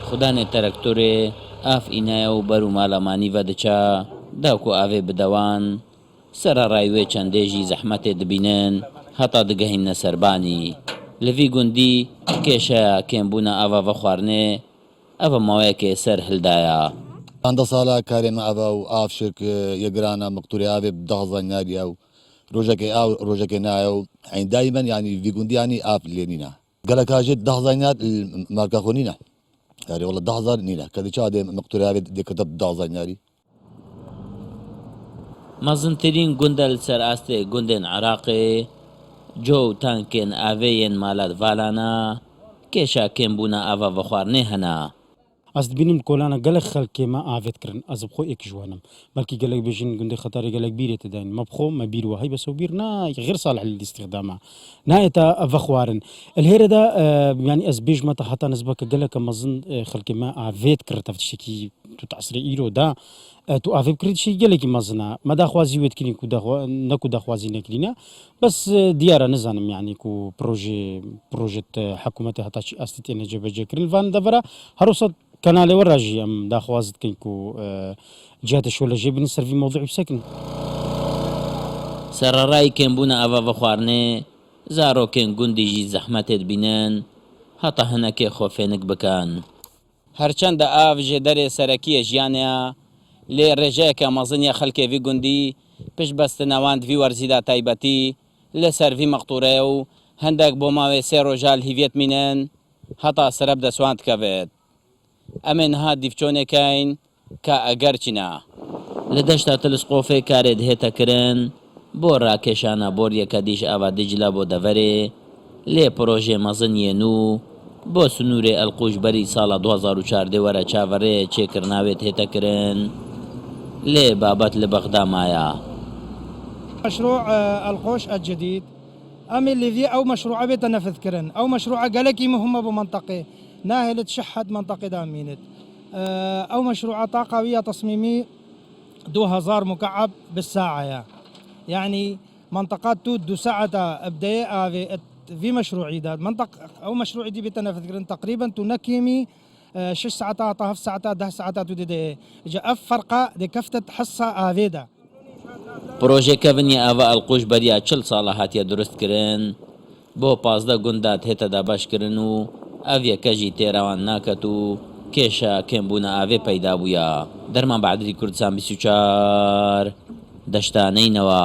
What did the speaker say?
خودانێ تەرەکتۆرێ ئاف ئینایە و بەر و ماڵەمانی ڤەدەچا داوکو ئاوێ بدەوان سەرەڕای چەندێژی زەحمەتێ دبینن هەتا دگەهینە سەربانی لەڤی گوندی کێشەیە کێمبوونە ئاڤاڤە خواردنێ ئەڤە ماوەیەکێ سەر هەلدایە ئەندە ساڵە کارێمە ئەڤە و ئافشک یەگرانە مقتوری ئاوێ دەغزانیاریە و ڕۆژەکەی ئاو ڕۆژەکەی نایە و عیندای من ینی ڤیگوندیانی ئاف لێنینە گەلەکاژێت دەغزانیات مارکەخۆنینە یاری وڵە 10,000 نینە کە دیچا دێ مقتوری ئاوێ دێکەتە دەغزانیاری مەزنترین گوندە لەسەر ئاستێ گوندێن عێراقێ جۆ و تانکێن ئاڤەیەن مالات ڤالانە کێشا کێمبوونە ئاڤاڤە خواردنێ هەنا ئەس دبینم کۆلانە گەلک خەڵکێمە ئاڤێت کردن ئەز بخۆ ئێکی جوانم بەلکی گەلک بێژین گوندی خەتاری گەلک بیرێتە داین مە بخۆ مە بیر وهەی بەسە بیر نای غير صالح للاستخدام نایەتە ئەڤە خوارن الهێرەدا ینی ئەس بێژمەتە هەتا نزبەکە گەلەکە مەزن خەڵکێمە ئاڤێت کردە تشتێکی تو تعسری ئیرۆدا تو ئاڤێ بکردشی گەلێکی مەزنە مەداخوازی وێتکردین نەکو داخوازی نەکرینە بەس دیارە نزانم یعنی کو پرۆژێت حکوومەتی هەتاچی ئاستی تێنە جێبەجێکردن وان دەڤرە هەروسە كنالي وراجي ام داخوازت كينكو جات شو لجي بن سيرفي موضوع بسكن سەرەڕای کێمبوونە ئاڤاڤە خواردنێ زارۆکێن گوندیژی زەحمەتێت بینن هەتا هەنەکێ خۆفێنک بکەن هەرچەندە ئاڤ ژێدەرێ سەرەکیە ژیانەیە لێ ڕێژەیەکە مەزنیە خەڵکێڤی گوندی پشت بەستنەوان دوی وەرزیدا تایبەتی لە سەرڤی مەقتوورەیە و هەندێک بۆ ماوەی 3 ڕۆژال هیڤێت مینن هەتا سەرەب دەسوان دکەوێت ئەمێن ها دیفچۆنێکین کە ئەگەرچینە لە دەشتا تەلسقۆفێ کارێت هێتەکردن بۆ ڕاکێشانە بۆریەکە دیش ئاوا دیجلا بۆ دەڤەرێ لێ پرۆژێ مەزنیەن و بۆ سنوورێ ئەلقوش بەری ساڵە 2014 وەرە چاوەڕێ چێکردناوێت هێتەکردن لێ بابەت لە بەغدا مایە مشروع القوش الجديد أمي اللي في أو مشروع بيت نفذ كرن أو مشروع قالكي مهمة بمنطقة ناهلة شحد منطقة دامينت أو مشروع طاقوية تصميمي 2000 مكعب بالساعة يعني منطقات تود ساعة أبدأ في مشروعي ده منطقة أو مشروعي دي بتنفذ كرن تقريبا تنكيمي 6 ساعات 10 ساعات 10 ساعات تودي جاء فرقة دي كفتة حصة آفيدا پرۆژێکە ڤنیە ئاڤە ئەلقوش بەریا 40 ساڵە هاتیە دروستکردن بۆ 15 گوندات هێتەدا باشکردن و ئەڤیەکەژی تێراوان ناکەت و کێشە کێمبوونە ئاوێ پەیدا بووە دەرمان بەعەدەری کوردستان 24 دەشتانەینەوە